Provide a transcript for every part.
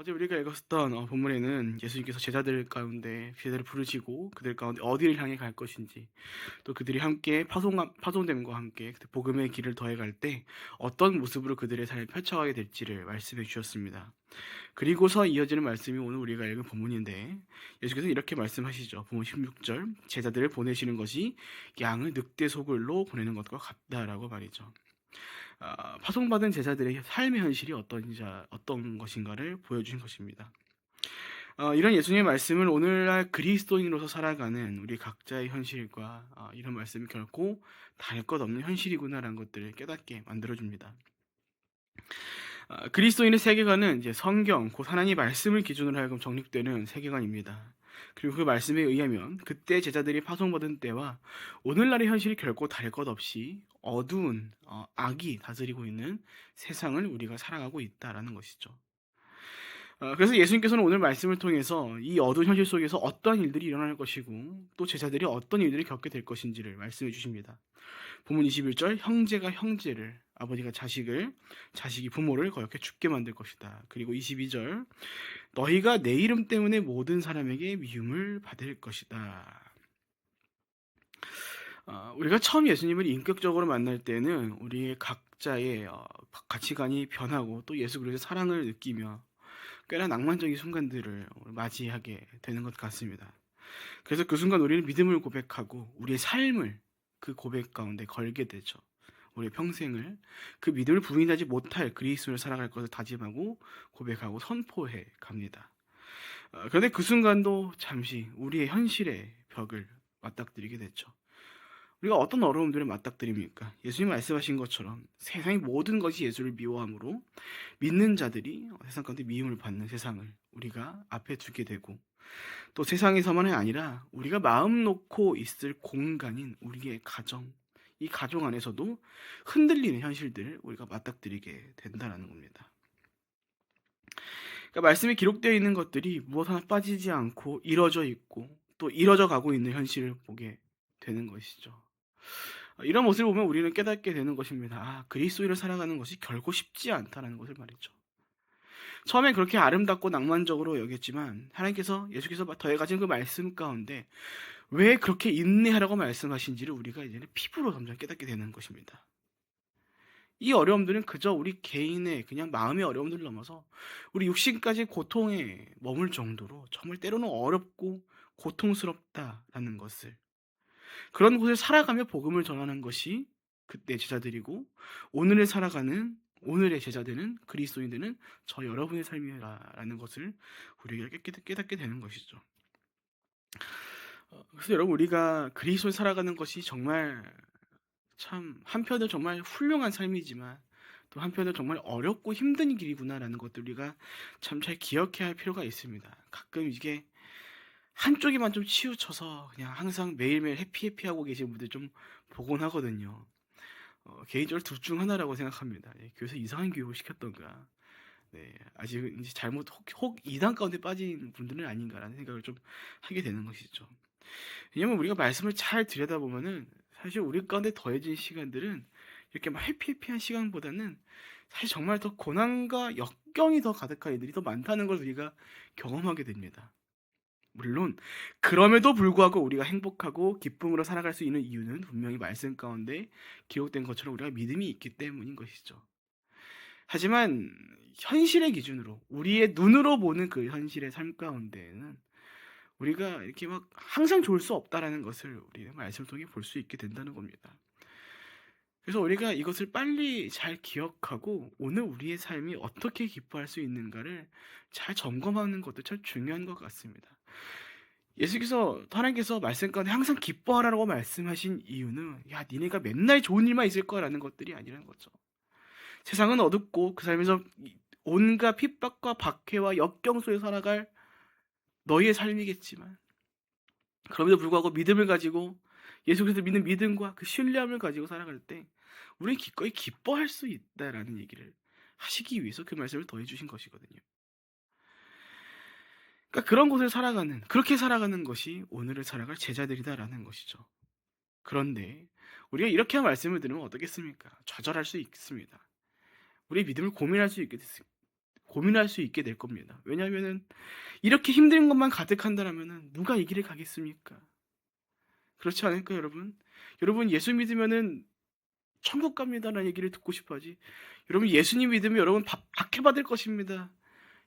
어제 우리가 읽었던 본문에는 예수님께서 제자들 가운데 제자들을 부르시고 그들 가운데 어디를 향해 갈 것인지, 또 그들이 함께 파송됨과 함께 그 복음의 길을 더해갈 때 어떤 모습으로 그들의 삶을 펼쳐가게 될지를 말씀해 주셨습니다. 그리고서 이어지는 말씀이 오늘 우리가 읽은 본문인데, 예수께서 이렇게 말씀하시죠. 본문 16절, 제자들을 보내시는 것이 양을 늑대 소굴로 보내는 것과 같다라고 말이죠. 파송받은 제자들의 삶의 현실이 어떤 것인가를 보여주신 것입니다. 이런 예수님의 말씀을 오늘날 그리스도인으로서 살아가는 우리 각자의 현실과 이런 말씀이 결코 다를 것 없는 현실이구나라는 것들을 깨닫게 만들어줍니다. 그리스도인의 세계관은 이제 성경, 곧 하나님의 말씀을 기준으로 하여금 정립되는 세계관입니다. 그리고 그 말씀에 의하면 그때 제자들이 파송받은 때와 오늘날의 현실이 결코 다를 것 없이 어두운 악이 다스리고 있는 세상을 우리가 살아가고 있다라는 것이죠. 그래서 예수님께서는 오늘 말씀을 통해서 이 어두운 현실 속에서 어떤 일들이 일어날 것이고 또 제자들이 어떤 일들을 겪게 될 것인지를 말씀해 주십니다. 본문 21절, 형제가 형제를, 아버지가 자식을, 자식이 부모를 거역해 죽게 만들 것이다. 그리고 22절, 너희가 내 이름 때문에 모든 사람에게 미움을 받을 것이다. 우리가 처음 예수님을 인격적으로 만날 때는 우리의 각자의 가치관이 변하고 또 예수 그리스도의 사랑을 느끼며 꽤나 낭만적인 순간들을 맞이하게 되는 것 같습니다. 그래서 그 순간 우리는 믿음을 고백하고 우리의 삶을 그 고백 가운데 걸게 되죠. 우리의 평생을 그 믿음을 부인하지 못할 그리스도를 살아갈 것을 다짐하고 고백하고 선포해 갑니다. 그런데 그 순간도 잠시 우리의 현실의 벽을 맞닥뜨리게 됐죠. 우리가 어떤 어려움들을 맞닥뜨립니까? 예수님 말씀하신 것처럼 세상의 모든 것이 예수를 미워함으로 믿는 자들이 세상 가운데 미움을 받는 세상을 우리가 앞에 두게 되고, 또 세상에서만이 아니라 우리가 마음 놓고 있을 공간인 우리의 가정, 이 가정 안에서도 흔들리는 현실들을 우리가 맞닥뜨리게 된다는 겁니다. 그러니까 말씀에 기록되어 있는 것들이 무엇 하나 빠지지 않고 이뤄져 있고 또 이뤄져 가고 있는 현실을 보게 되는 것이죠. 이런 모습을 보면 우리는 깨닫게 되는 것입니다. 그리스도인을 살아가는 것이 결코 쉽지 않다는 것을 말이죠. 처음엔 그렇게 아름답고 낭만적으로 여겼지만 하나님께서, 예수께서 더해가신 그 말씀 가운데 왜 그렇게 인내하라고 말씀하신지를 우리가 이제는 피부로 점점 깨닫게 되는 것입니다. 이 어려움들은 그저 우리 개인의 그냥 마음의 어려움들을 넘어서 우리 육신까지 고통에 머물 정도로 정말 때로는 어렵고 고통스럽다라는 것을, 그런 곳을 살아가며 복음을 전하는 것이 그때 제자들이고, 오늘의 제자들은, 그리스도인들은 저 여러분의 삶이라는 것을 우리가 깨닫게 되는 것이죠. 그래서 여러분, 우리가 그리스도를 살아가는 것이 정말 참 한편은 정말 훌륭한 삶이지만 또 한편은 정말 어렵고 힘든 길이구나라는 것들 우리가 참 잘 기억해야 할 필요가 있습니다. 가끔 이게 한쪽에만 좀 치우쳐서 그냥 항상 매일매일 해피해피하고 계신 분들 좀 보곤 하거든요. 개인적으로 둘 중 하나라고 생각합니다. 교회에서 이상한 교육을 시켰던가, 네, 아직 이제 잘못 혹 이단 가운데 빠진 분들은 아닌가라는 생각을 좀 하게 되는 것이죠. 왜냐면 우리가 말씀을 잘 들여다보면은 사실 우리 가운데 더해진 시간들은 이렇게 막 해피해피한 시간보다는 사실 정말 더 고난과 역경이 더 가득한 일들이 더 많다는 걸 우리가 경험하게 됩니다. 물론 그럼에도 불구하고 우리가 행복하고 기쁨으로 살아갈 수 있는 이유는 분명히 말씀 가운데 기록된 것처럼 우리가 믿음이 있기 때문인 것이죠. 하지만 현실의 기준으로 우리의 눈으로 보는 그 현실의 삶 가운데에는 우리가 이렇게 막 항상 좋을 수 없다라는 것을 우리는 말씀을 통해 볼 수 있게 된다는 겁니다. 그래서 우리가 이것을 빨리 잘 기억하고 오늘 우리의 삶이 어떻게 기뻐할 수 있는가를 잘 점검하는 것도 참 중요한 것 같습니다. 하나님께서 말씀 가운데 항상 기뻐하라고 말씀하신 이유는, 니네가 맨날 좋은 일만 있을 거라는 것들이 아니라는 거죠. 세상은 어둡고 그 삶에서 온갖 핍박과 박해와 역경 속에 살아갈 너희의 삶이겠지만, 그럼에도 불구하고 믿음을 가지고 예수 그리스도 믿는 믿음과 그 신뢰함을 가지고 살아갈 때 우리는 기꺼이 기뻐할 수 있다라는 얘기를 하시기 위해서 그 말씀을 더해 주신 것이거든요. 그러니까 그렇게 살아가는 것이 오늘을 살아갈 제자들이다라는 것이죠. 그런데 우리가 이렇게 말씀을 들으면 어떻겠습니까? 좌절할 수 있습니다. 우리의 믿음을 고민할 수 고민할 수 있게 될 겁니다. 왜냐하면은 이렇게 힘든 것만 가득한다라면은 누가 이 길을 가겠습니까? 그렇지 않을까요, 여러분? 여러분 예수 믿으면은 천국 갑니다라는 얘기를 듣고 싶어 하지. 여러분 예수님 믿으면 여러분 박해받을 것입니다.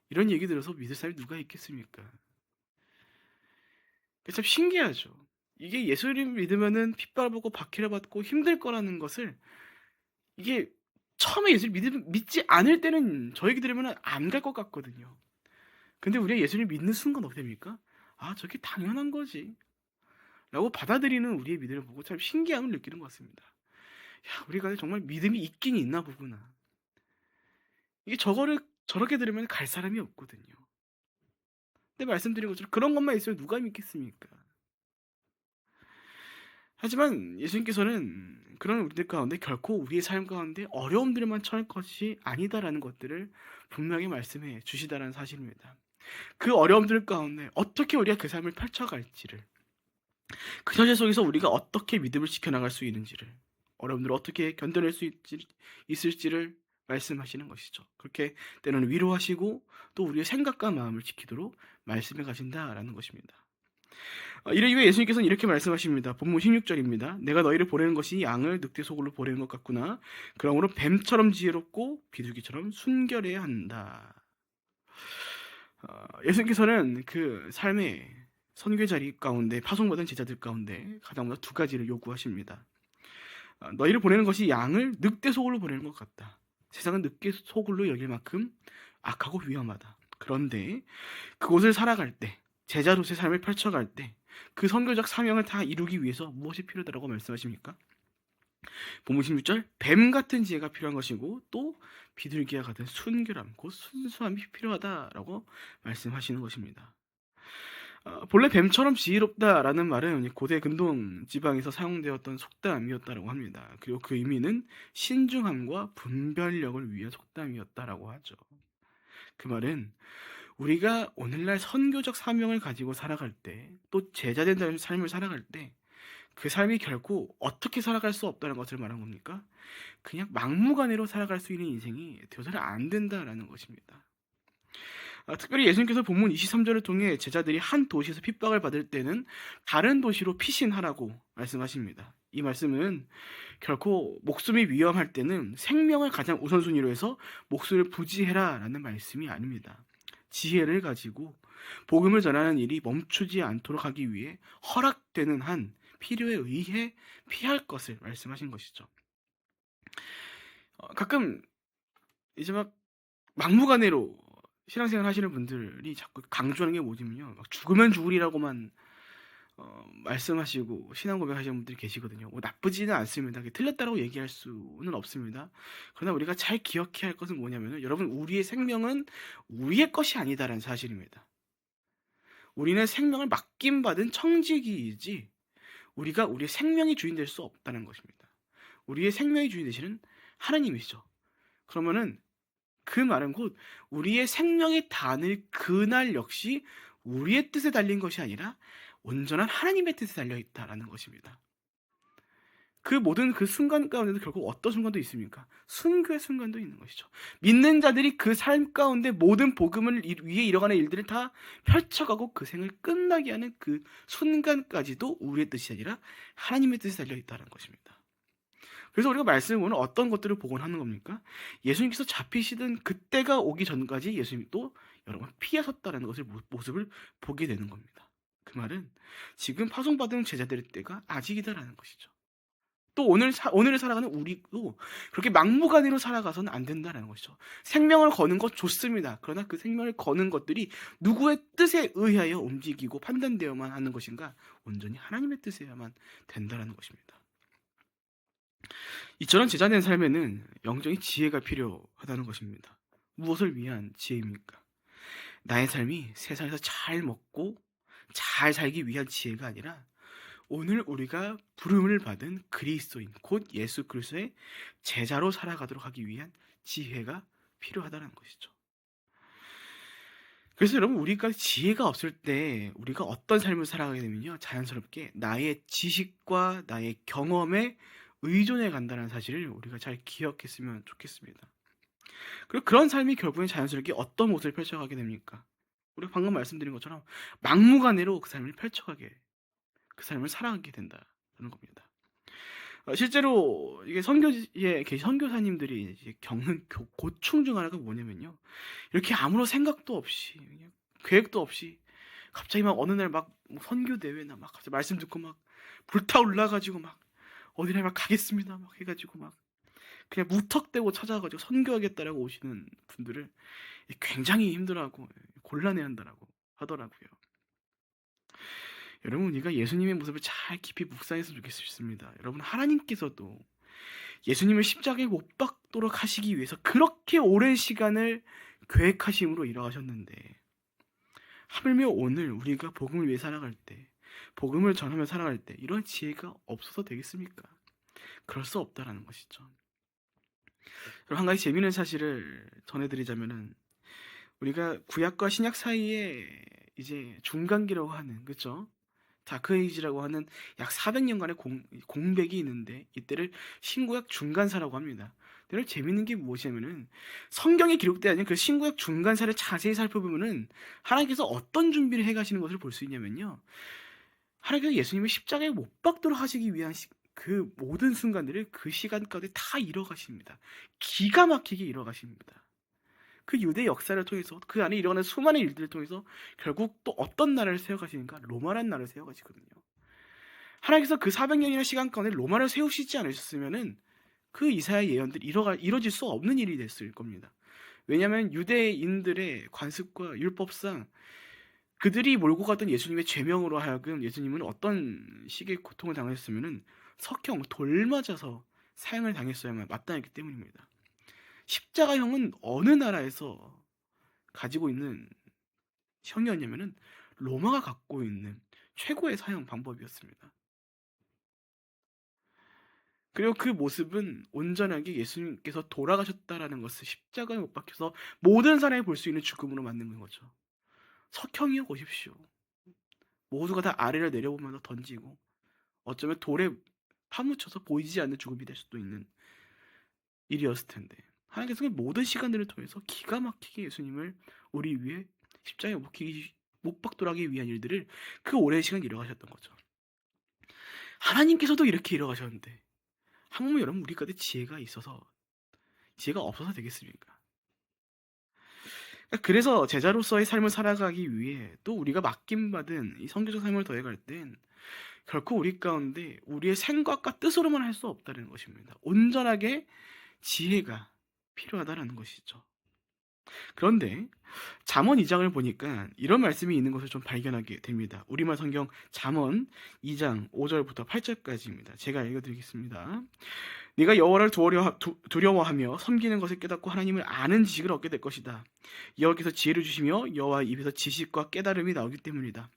이런 얘기 들어서 믿을 사람이 누가 있겠습니까? 참 신기하죠. 이게 예수님 믿으면은 핍박을 받고 박해를 받고 힘들 거라는 것을 이게 처음에 예수를 믿지 않을 때는 저 얘기 들으면 안 갈 것 같거든요. 근데 우리가 예수를 믿는 순간 어떻게 됩니까? 아, 저게 당연한 거지. 라고 받아들이는 우리의 믿음을 보고 참 신기함을 느끼는 것 같습니다. 야, 우리가 정말 믿음이 있긴 있나 보구나. 이게 저거를 저렇게 들으면 갈 사람이 없거든요. 근데 말씀드린 것처럼 그런 것만 있으면 누가 믿겠습니까? 하지만 예수님께서는 그런 우리들 가운데 결코 우리의 삶 가운데 어려움들만 처할 것이 아니다라는 것들을 분명히 말씀해 주시다라는 사실입니다. 그 어려움들 가운데 어떻게 우리가 그 삶을 펼쳐갈지를, 그 현실 속에서 우리가 어떻게 믿음을 지켜나갈 수 있는지를, 어려움들을 어떻게 견뎌낼 수 있을지를 말씀하시는 것이죠. 그렇게 때로는 위로하시고 또 우리의 생각과 마음을 지키도록 말씀해 가신다라는 것입니다. 이를 위해 예수님께서는 이렇게 말씀하십니다. 본문 16절입니다. 내가 너희를 보내는 것이 양을 늑대 속으로 보내는 것 같구나. 그러므로 뱀처럼 지혜롭고 비둘기처럼 순결해야 한다. 예수님께서는 그 삶의 선교 자리 가운데 파송받은 제자들 가운데 가장 먼저 두 가지를 요구하십니다. 너희를 보내는 것이 양을 늑대 속으로 보내는 것 같다. 세상은 늑대 속으로 여길 만큼 악하고 위험하다. 그런데 그곳을 살아갈 때, 제자로서의 삶을 펼쳐갈 때 그 선교적 사명을 다 이루기 위해서 무엇이 필요하다고 말씀하십니까? 본문 16절, 뱀 같은 지혜가 필요한 것이고 또 비둘기와 같은 순결함, 곧 순수함이 필요하다라고 말씀하시는 것입니다. 본래 뱀처럼 지혜롭다라는 말은 고대 근동 지방에서 사용되었던 속담이었다라고 합니다. 그리고 그 의미는 신중함과 분별력을 위한 속담이었다라고 하죠. 그 말은 우리가 오늘날 선교적 사명을 가지고 살아갈 때, 또 제자된 삶을 살아갈 때, 그 삶이 결코 어떻게 살아갈 수 없다는 것을 말한 겁니까? 그냥 막무가내로 살아갈 수 있는 인생이 되어서는 안 된다라는 것입니다. 특별히 예수님께서 본문 23절을 통해 제자들이 한 도시에서 핍박을 받을 때는 다른 도시로 피신하라고 말씀하십니다. 이 말씀은 결코 목숨이 위험할 때는 생명을 가장 우선순위로 해서 목숨을 부지해라 라는 말씀이 아닙니다. 지혜를 가지고 복음을 전하는 일이 멈추지 않도록 하기 위해 허락되는 한 필요에 의해 피할 것을 말씀하신 것이죠. 가끔 이제 막 막무가내로 신앙생활 하시는 분들이 자꾸 강조하는 게 뭐냐면요, 막 죽으면 죽으리라고만 말씀하시고 신앙 고백하시는 분들이 계시거든요. 뭐 나쁘지는 않습니다. 틀렸다라고 얘기할 수는 없습니다. 그러나 우리가 잘 기억해야 할 것은 뭐냐면은, 여러분, 우리의 생명은 우리의 것이 아니다라는 사실입니다. 우리는 생명을 맡김받은 청지기이지 우리가 우리의 생명의 주인 될 수 없다는 것입니다. 우리의 생명의 주인 되시는 하나님이시죠. 그러면은 그 말은 곧 우리의 생명이 닿을 그날 역시 우리의 뜻에 달린 것이 아니라 온전한 하나님의 뜻에 달려 있다라는 것입니다. 그 모든 그 순간 가운데도 결국 어떤 순간도 있습니까? 순교의 순간도 있는 것이죠. 믿는 자들이 그 삶 가운데 모든 복음을 위해 이뤄가는 일들을 다 펼쳐가고 그 생을 끝나게 하는 그 순간까지도 우리의 뜻이 아니라 하나님의 뜻에 달려 있다는 것입니다. 그래서 우리가 말씀을 보면 어떤 것들을 복원하는 겁니까? 예수님께서 잡히시던 그때가 오기 전까지 예수님이 또 여러 번 피하셨다는 것을 모습을 보게 되는 겁니다. 그 말은 지금 파송받은 제자들의 때가 아직이다라는 것이죠. 또 오늘을 살아가는 우리도 그렇게 막무가내로 살아가서는 안 된다는 것이죠. 생명을 거는 것 좋습니다. 그러나 그 생명을 거는 것들이 누구의 뜻에 의하여 움직이고 판단되어야만 하는 것인가? 온전히 하나님의 뜻에야만 된다는 것입니다. 이처럼 제자된 삶에는 영적인 지혜가 필요하다는 것입니다. 무엇을 위한 지혜입니까? 나의 삶이 세상에서 잘 먹고 잘 살기 위한 지혜가 아니라 오늘 우리가 부름을 받은 그리스도인 곧 예수 그리스도의 제자로 살아가도록 하기 위한 지혜가 필요하다는 것이죠. 그래서 여러분, 우리가 지혜가 없을 때 우리가 어떤 삶을 살아가게 되면요, 자연스럽게 나의 지식과 나의 경험에 의존해 간다는 사실을 우리가 잘 기억했으면 좋겠습니다. 그리고 그런 삶이 결국엔 자연스럽게 어떤 모습을 펼쳐가게 됩니까? 우리가 방금 말씀드린 것처럼 막무가내로 그 삶을 펼쳐가게, 그 삶을 살아가게 된다는 겁니다. 실제로 이게 선교지에 계신 선교사님들이 이제 겪는 고충 중 하나가 뭐냐면요. 이렇게 아무런 생각도 없이 그냥 계획도 없이 갑자기 막 어느 날 막 선교 대회나 막 갑자기 말씀 듣고 막 불타올라 가지고 막 어디를 막 가겠습니다 막 해 가지고 막 그냥 무턱대고 찾아와 가지고 선교하겠다라고 오시는 분들을 굉장히 힘들어하고 곤란해한다라고 하더라고요. 여러분 우리가 예수님의 모습을 잘 깊이 묵상했으면 좋겠습니다. 여러분 하나님께서도 예수님을 십자가에 못 박도록 하시기 위해서 그렇게 오랜 시간을 계획하심으로 일어가셨는데 하물며 오늘 우리가 복음을 위해 살아갈 때 복음을 전하며 살아갈 때 이런 지혜가 없어서 되겠습니까? 그럴 수 없다라는 것이죠. 그리고 한 가지 재미있는 사실을 전해드리자면은 우리가 구약과 신약 사이에 이제 중간기라고 하는 그죠? 다크에이지라고 하는 약 400년간의 공백이 있는데 이때를 신구약 중간사라고 합니다. 근데 재밌는 게 무엇이냐면은 성경에 기록되어 있는 그 신구약 중간사를 자세히 살펴보면은 하나님께서 어떤 준비를 해가시는 것을 볼 수 있냐면요. 하나님께서 예수님을 십자가에 못 박도록 하시기 위한 그 모든 순간들을 그 시간 가운데 다 이뤄가십니다. 기가 막히게 이뤄가십니다. 그 유대 역사를 통해서 그 안에 일어나는 수많은 일들을 통해서 결국 또 어떤 나라를 세워가시는가? 로마라는 나라를 세워가시거든요. 하나님께서 그 400년이라는 시간 가운데 로마를 세우시지 않으셨으면은 그 이사야 예언들이 이뤄질 수 없는 일이 됐을 겁니다. 왜냐하면 유대인들의 관습과 율법상 그들이 몰고 갔던 예수님의 죄명으로 하여금 예수님은 어떤 식의 고통을 당하셨으면은 석형, 돌 맞아서 사형을 당했어야만 마땅했기 때문입니다. 십자가형은 어느 나라에서 가지고 있는 형이었냐면은 로마가 갖고 있는 최고의 사형 방법이었습니다. 그리고 그 모습은 온전하게 예수님께서 돌아가셨다라는 것을 십자가에 못 박혀서 모든 사람이 볼 수 있는 죽음으로 만든 거죠. 석형이요 보십시오. 모두가 다 아래를 내려보면서 던지고 어쩌면 돌에 파묻혀서 보이지 않는 죽음이 될 수도 있는 일이었을 텐데 하나님께서 모든 시간들을 통해서 기가 막히게 예수님을 우리 위해 십자가에 못 박도하기 위한 일들을 그 오랜 시간 이뤄가셨던 거죠. 하나님께서도 이렇게 이뤄가셨는데 한국은 여러분 우리 가운데 지혜가 없어서 되겠습니까? 그래서 제자로서의 삶을 살아가기 위해 또 우리가 맡김받은 이 선교적 삶을 더해갈 땐 결코 우리 가운데 우리의 생각과 뜻으로만 할 수 없다는 것입니다. 온전하게 지혜가 필요하다는 것이죠. 그런데 잠언 2장을 보니까 이런 말씀이 있는 것을 좀 발견하게 됩니다. 우리말 성경 잠언 2장 5절부터 8절까지입니다. 제가 읽어드리겠습니다. 네가 여호와를 두려워하며 섬기는 것을 깨닫고 하나님을 아는 지식을 얻게 될 것이다. 여호와께서 지혜를 주시며 여호와 입에서 지식과 깨달음이 나오기 때문이다.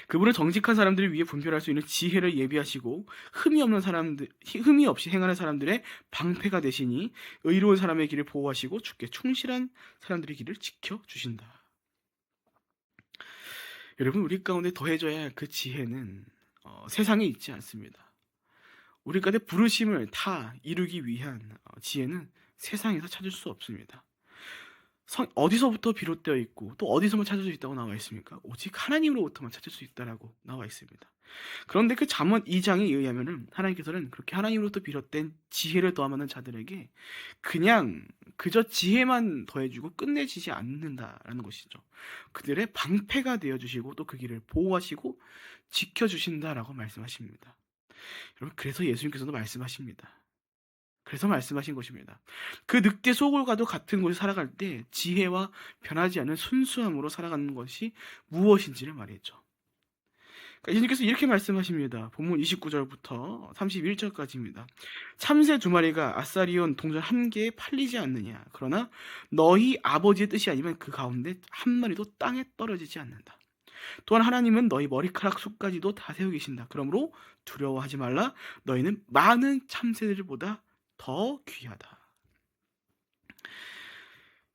그분은 정직한 사람들을 위해 분별할 수 있는 지혜를 예비하시고 흠이 없이 행하는 사람들의 방패가 되시니 의로운 사람의 길을 보호하시고 주께 충실한 사람들의 길을 지켜 주신다. 여러분 우리 가운데 더해져야 할 그 지혜는 세상에 있지 않습니다. 우리 가운데 부르심을 다 이루기 위한 지혜는 세상에서 찾을 수 없습니다. 어디서부터 비롯되어 있고 또 어디서만 찾을 수 있다고 나와 있습니까? 오직 하나님으로부터만 찾을 수 있다라고 나와 있습니다. 그런데 그 잠언 2장에 의하면은 하나님께서는 그렇게 하나님으로부터 비롯된 지혜를 더하는 자들에게 그냥 그저 지혜만 더해주고 끝내지지 않는다라는 것이죠. 그들의 방패가 되어주시고 또 그 길을 보호하시고 지켜주신다라고 말씀하십니다. 여러분 그래서 예수님께서도 말씀하십니다. 그래서 말씀하신 것입니다. 그 늑대 소굴과도 같은 곳에 살아갈 때 지혜와 변하지 않는 순수함으로 살아가는 것이 무엇인지를 말했죠. 그러니까 예수님께서 이렇게 말씀하십니다. 본문 29절부터 31절까지입니다. 참새 2마리가 아사리온 동전 1개에 팔리지 않느냐. 그러나 너희 아버지의 뜻이 아니면 그 가운데 한 마리도 땅에 떨어지지 않는다. 또한 하나님은 너희 머리카락 숫까지도 다 세워 계신다. 그러므로 두려워하지 말라. 너희는 많은 참새들보다 더 귀하다.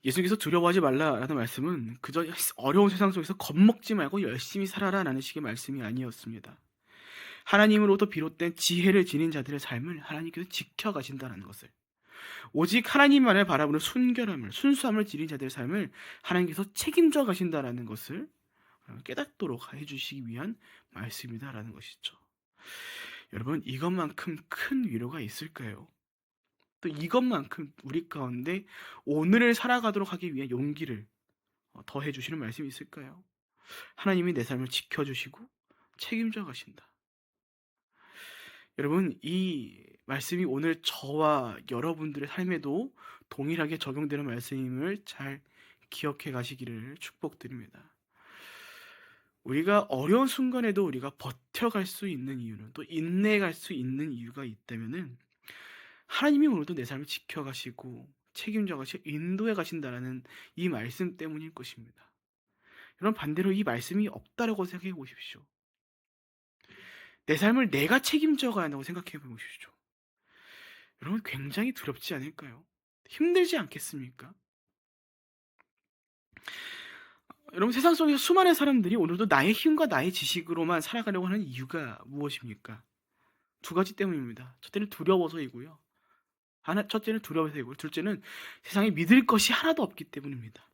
예수님께서 두려워하지 말라라는 말씀은 그저 어려운 세상 속에서 겁먹지 말고 열심히 살아라라는 식의 말씀이 아니었습니다. 하나님으로부터 비롯된 지혜를 지닌 자들의 삶을 하나님께서 지켜가신다는 것을, 오직 하나님만을 바라보는 순결함을, 순수함을 지닌 자들의 삶을 하나님께서 책임져 가신다라는 것을 깨닫도록 해주시기 위한 말씀이다라는 것이죠. 여러분, 이것만큼 큰 위로가 있을까요? 또 이것만큼 우리 가운데 오늘을 살아가도록 하기 위한 용기를 더해 주시는 말씀이 있을까요? 하나님이 내 삶을 지켜주시고 책임져 가신다. 여러분, 이 말씀이 오늘 저와 여러분들의 삶에도 동일하게 적용되는 말씀임을 잘 기억해 가시기를 축복드립니다. 우리가 어려운 순간에도 우리가 버텨갈 수 있는 이유는, 또 인내할 수 있는 이유가 있다면은 하나님이 오늘도 내 삶을 지켜가시고 책임져 가시고 인도해 가신다라는 이 말씀 때문일 것입니다. 여러분, 반대로 이 말씀이 없다라고 생각해 보십시오. 내 삶을 내가 책임져 가야 한다고 생각해 보십시오. 여러분, 굉장히 두렵지 않을까요? 힘들지 않겠습니까? 여러분, 세상 속에서 수많은 사람들이 오늘도 나의 힘과 나의 지식으로만 살아가려고 하는 이유가 무엇입니까? 두 가지 때문입니다. 첫째는 두려워서이고요. 첫째는 두려워서이고요. 둘째는 세상에 믿을 것이 하나도 없기 때문입니다.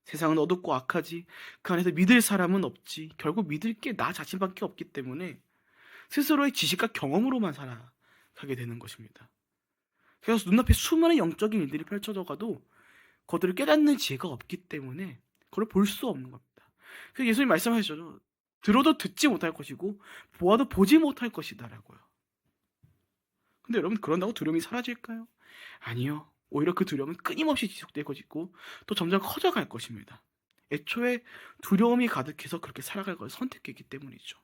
세상은 어둡고 악하지, 그 안에서 믿을 사람은 없지, 결국 믿을 게 나 자신밖에 없기 때문에 스스로의 지식과 경험으로만 살아가게 되는 것입니다. 그래서 눈앞에 수많은 영적인 일들이 펼쳐져 가도 그들을 깨닫는 지혜가 없기 때문에 그걸 볼 수 없는 겁니다. 그래서 예수님 말씀하셨죠. 들어도 듣지 못할 것이고 보아도 보지 못할 것이다라고요. 근데 여러분, 그런다고 두려움이 사라질까요? 아니요. 오히려 그 두려움은 끊임없이 지속될 것이고 또 점점 커져갈 것입니다. 애초에 두려움이 가득해서 그렇게 살아갈 것을 선택했기 때문이죠.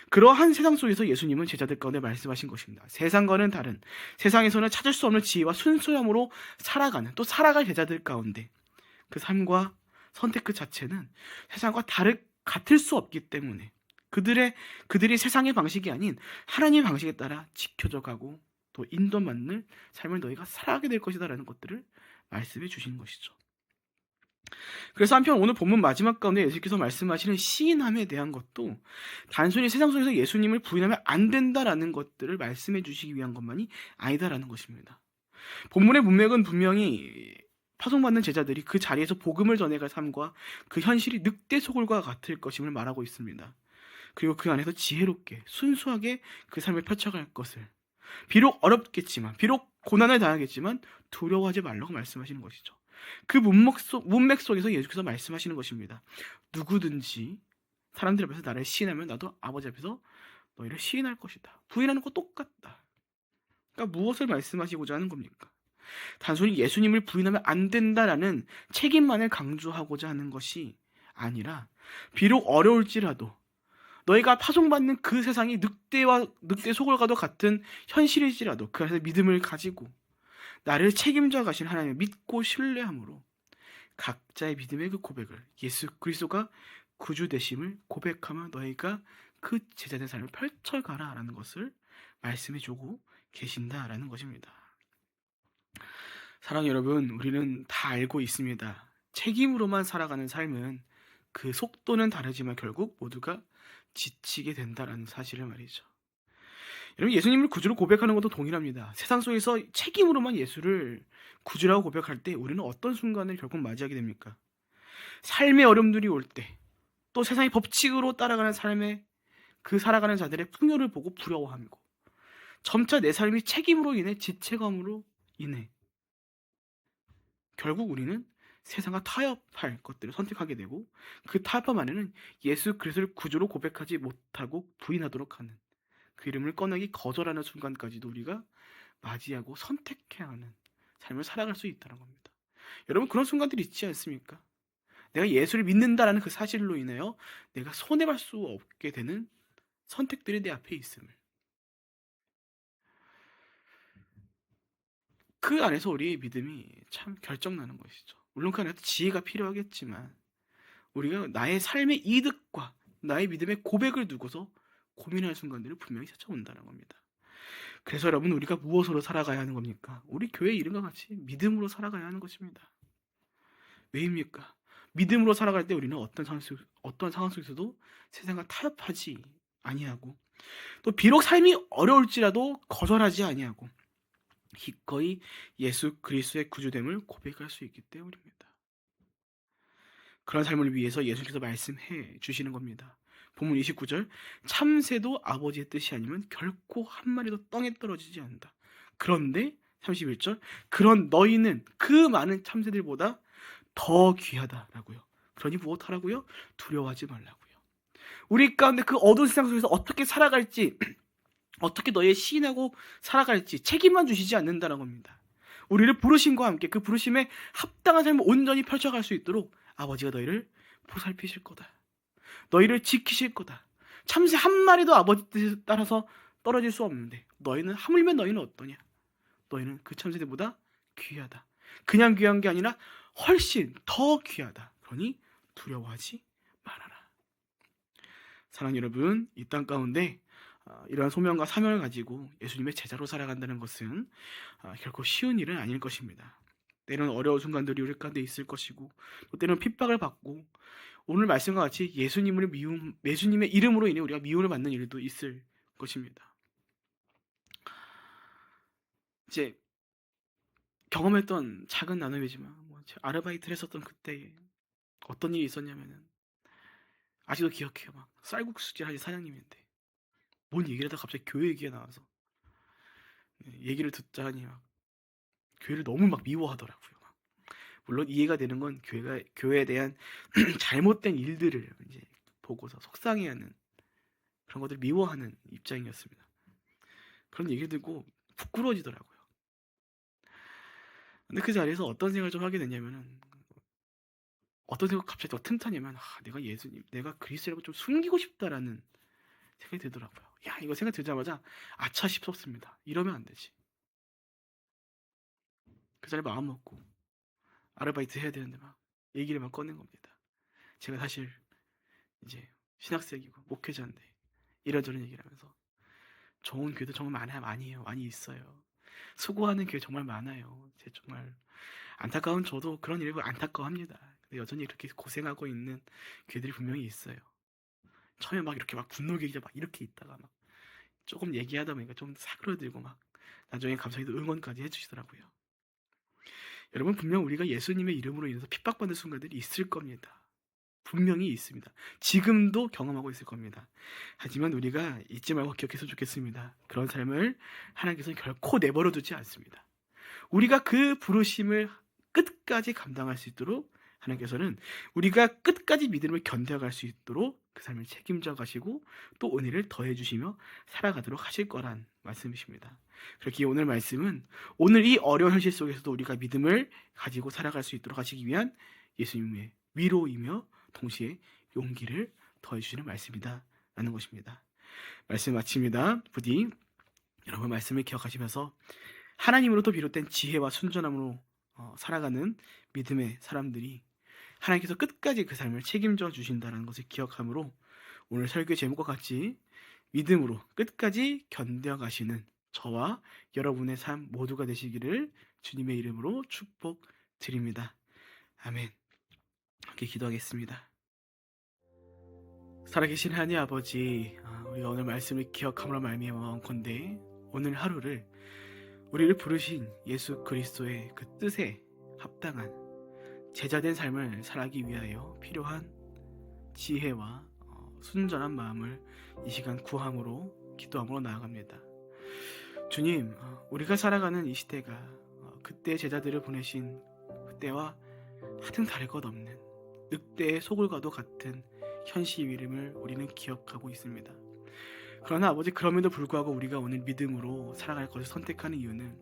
그러한 세상 속에서 예수님은 제자들 가운데 말씀하신 것입니다. 세상과는 다른, 세상에서는 찾을 수 없는 지혜와 순수함으로 살아가는, 또 살아갈 제자들 가운데 그 삶과 선택 그 자체는 세상과 같을 수 없기 때문에 그들이 세상의 방식이 아닌 하나님의 방식에 따라 지켜져 가고 또 인도받는 삶을 너희가 살아가게 될 것이다 라는 것들을 말씀해 주시는 것이죠. 그래서 한편 오늘 본문 마지막 가운데 예수께서 말씀하시는 시인함에 대한 것도 단순히 세상 속에서 예수님을 부인하면 안 된다라는 것들을 말씀해 주시기 위한 것만이 아니다라는 것입니다. 본문의 문맥은 분명히 파송받는 제자들이 그 자리에서 복음을 전해갈 삶과 그 현실이 늑대 소굴과 같을 것임을 말하고 있습니다. 그리고 그 안에서 지혜롭게 순수하게 그 삶을 펼쳐갈 것을, 비록 어렵겠지만, 비록 고난을 당하겠지만 두려워하지 말라고 말씀하시는 것이죠. 그 문맥 속에서 예수께서 말씀하시는 것입니다. 누구든지 사람들 앞에서 나를 시인하면 나도 아버지 앞에서 너희를 시인할 것이다. 부인하는 거 똑같다. 그러니까 무엇을 말씀하시고자 하는 겁니까? 단순히 예수님을 부인하면 안 된다라는 책임만을 강조하고자 하는 것이 아니라, 비록 어려울지라도 너희가 파송받는 그 세상이 늑대 속을과도 같은 현실일지라도 그 안에서 믿음을 가지고 나를 책임져 가신 하나님을 믿고 신뢰함으로 각자의 믿음의 그 고백을, 예수 그리스도가 구주 되심을 고백하며 너희가 그 제자된 삶을 펼쳐가라라는 것을 말씀해 주고 계신다라는 것입니다. 사랑하는 여러분, 우리는 다 알고 있습니다. 책임으로만 살아가는 삶은 그 속도는 다르지만 결국 모두가 지치게 된다라는 사실을 말이죠. 여러분, 예수님을 구주로 고백하는 것도 동일합니다. 세상 속에서 책임으로만 예수를 구주라고 고백할 때 우리는 어떤 순간을 결국 맞이하게 됩니까? 삶의 어려움들이 올 때, 또 세상의 법칙으로 따라가는 삶에 그 살아가는 자들의 풍요를 보고 부러워하고, 점차 내 삶이 책임으로 인해 지체감으로 인해 결국 우리는 세상과 타협할 것들을 선택하게 되고, 그 타협함 안에는 예수 그리스도를 구주로 고백하지 못하고 부인하도록 하는, 그 이름을 꺼내기 거절하는 순간까지도 우리가 맞이하고 선택해야 하는 삶을 살아갈 수 있다는 겁니다. 여러분, 그런 순간들이 있지 않습니까? 내가 예수를 믿는다라는 그 사실로 인하여 내가 손해볼 수 없게 되는 선택들이 내 앞에 있음을, 그 안에서 우리의 믿음이 참 결정나는 것이죠. 물론 그 안에서 지혜가 필요하겠지만 우리가 나의 삶의 이득과 나의 믿음의 고백을 두고서 고민할 순간들을 분명히 찾아온다는 겁니다. 그래서 여러분, 우리가 무엇으로 살아가야 하는 겁니까? 우리 교회 이름과 같이 믿음으로 살아가야 하는 것입니다. 왜입니까? 믿음으로 살아갈 때 우리는 어떤 상황 속에서도 세상과 타협하지 아니하고, 또 비록 삶이 어려울지라도 거절하지 아니하고, 기꺼이 예수 그리스도의 구주됨을 고백할 수 있기 때문입니다. 그런 삶을 위해서 예수님께서 말씀해 주시는 겁니다. 본문 29절, 참새도 아버지의 뜻이 아니면 결코 한 마리도 땅에 떨어지지 않는다. 그런데 31절, 그런 너희는 그 많은 참새들보다 더 귀하다라고요. 그러니 무엇하라고요? 두려워하지 말라고요. 우리 가운데 그 어두운 세상 속에서 어떻게 살아갈지, 어떻게 너희의 시인하고 살아갈지 책임만 주시지 않는다는 겁니다. 우리를 부르심과 함께 그 부르심에 합당한 삶을 온전히 펼쳐갈 수 있도록 아버지가 너희를 보살피실 거다. 너희를 지키실 거다. 참새 한 마리도 아버지 뜻에 따라서 떨어질 수 없는데 너희는 하물며 너희는 어떠냐? 너희는 그 참새들보다 귀하다. 그냥 귀한 게 아니라 훨씬 더 귀하다. 그러니 두려워하지 말아라. 사랑하는 여러분, 이 땅 가운데 이러한 소명과 사명을 가지고 예수님의 제자로 살아간다는 것은 결코 쉬운 일은 아닐 것입니다. 때로는 어려운 순간들이 우리 가운데 있을 것이고, 또 때로는 핍박을 받고, 오늘 말씀과 같이 예수님의 이름으로 인해 우리가 미움을 받는 일도 있을 것입니다. 이제 경험했던 작은 나눔이지만 아르바이트를 했었던 그때 어떤 일이 있었냐면은, 아직도 기억해요. 막 쌀국수집 하신 사장님인데 뭔 얘기를 하다가 갑자기 교회 얘기가 나와서 얘기를 듣자니 막 교회를 너무 막 미워하더라고요. 물론 이해가 되는 건 교회에 대한 잘못된 일들을 이제 보고서 속상해하는, 그런 것들을 미워하는 입장이었습니다. 그런 얘기를 듣고 부끄러워지더라고요. 근데 그 자리에서 어떤 생각을 좀 하게 됐냐면은, 어떤 생각 갑자기 더 틈타냐면, 내가 예수님, 내가 그리스도라고 좀 숨기고 싶다라는 생각이 들더라고요. 야, 이거 생각 들자마자 아차 싶었습니다. 이러면 안 되지. 그 자리에 마음 먹고 아르바이트 해야 되는데 막 얘기를 막 꺼낸 겁니다. 제가 사실 이제 신학생이고 목회자인데 이런저런 얘기를 하면서, 좋은 교회도 정말 많이 있어요. 수고하는 교회 정말 많아요. 제 정말 안타까운, 저도 그런 일을 안타까워합니다. 근데 여전히 이렇게 고생하고 있는 교회들이 분명히 있어요. 처음에 막 이렇게 막 분노기자 막 이렇게 있다가 막 조금 얘기하다 보니까 좀 사그러들고 막 나중에 감사히도 응원까지 해주시더라고요. 여러분, 분명 우리가 예수님의 이름으로 인해서 핍박받는 순간들이 있을 겁니다. 분명히 있습니다. 지금도 경험하고 있을 겁니다. 하지만 우리가 잊지 말고 기억했으면 좋겠습니다. 그런 삶을 하나님께서는 결코 내버려 두지 않습니다. 우리가 그 부르심을 끝까지 감당할 수 있도록 하나님께서는 우리가 끝까지 믿음을 견뎌갈 수 있도록 그 삶을 책임져 가시고 또 은혜를 더해 주시며 살아가도록 하실 거란 말씀이십니다. 그렇기에 오늘 말씀은 오늘 이 어려운 현실 속에서도 우리가 믿음을 가지고 살아갈 수 있도록 하시기 위한 예수님의 위로이며 동시에 용기를 더해 주시는 말씀이다 라는 것입니다. 말씀 마칩니다. 부디 여러분 말씀을 기억하시면서 하나님으로부터 비롯된 지혜와 순전함으로 살아가는 믿음의 사람들이 하나님께서 끝까지 그 삶을 책임져 주신다는 것을 기억함으로 오늘 설교 제목과 같이 믿음으로 끝까지 견뎌가시는 저와 여러분의 삶 모두가 되시기를 주님의 이름으로 축복드립니다. 아멘. 함께 기도하겠습니다. 살아계신 하나님 아버지, 우리가 오늘 말씀을 기억함으로 말미암아 원컨대 오늘 하루를 우리를 부르신 예수 그리스도의 그 뜻에 합당한 제자된 삶을 살아가기 위하여 필요한 지혜와 순전한 마음을 이 시간 구함으로 기도함으로 나아갑니다. 주님, 우리가 살아가는 이 시대가 그때 제자들을 보내신 그때와 하등 다를 것 없는 늑대의 소굴과도 같은 현실임을 우리는 기억하고 있습니다. 그러나 아버지, 그럼에도 불구하고 우리가 오늘 믿음으로 살아갈 것을 선택하는 이유는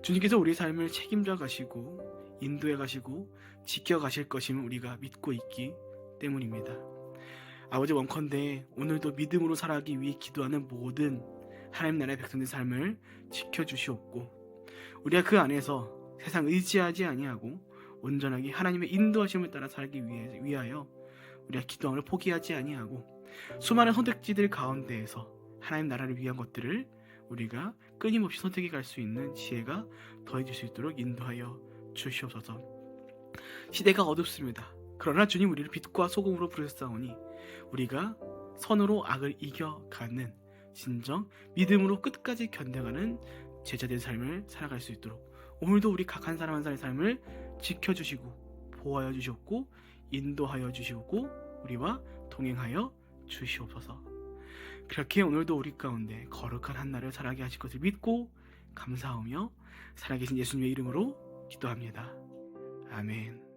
주님께서 우리 삶을 책임져 가시고 인도해 가시고 지켜 가실 것임을 우리가 믿고 있기 때문입니다. 아버지, 원컨대 오늘도 믿음으로 살아가기 위해 기도하는 모든 하나님 나라의 백성들의 삶을 지켜주시옵고 우리가 그 안에서 세상 의지하지 아니하고 온전하게 하나님의 인도하심을 따라 살기 위하여 우리가 기도함을 포기하지 아니하고 수많은 선택지들 가운데에서 하나님 나라를 위한 것들을 우리가 끊임없이 선택해 갈 수 있는 지혜가 더해질 수 있도록 인도하여 주시옵소서. 시대가 어둡습니다. 그러나 주님, 우리를 빛과 소금으로 부르셨사오니 우리가 선으로 악을 이겨가는 진정 믿음으로 끝까지 견뎌가는 제자된 삶을 살아갈 수 있도록 오늘도 우리 각 한 사람 한 사람의 삶을 지켜주시고 보호하여 주셨고 인도하여 주시고 우리와 동행하여 주시옵소서. 그렇게 오늘도 우리 가운데 거룩한 한날을 살아가게 하실 것을 믿고 감사하며 살아계신 예수님의 이름으로 기도합니다. 아멘.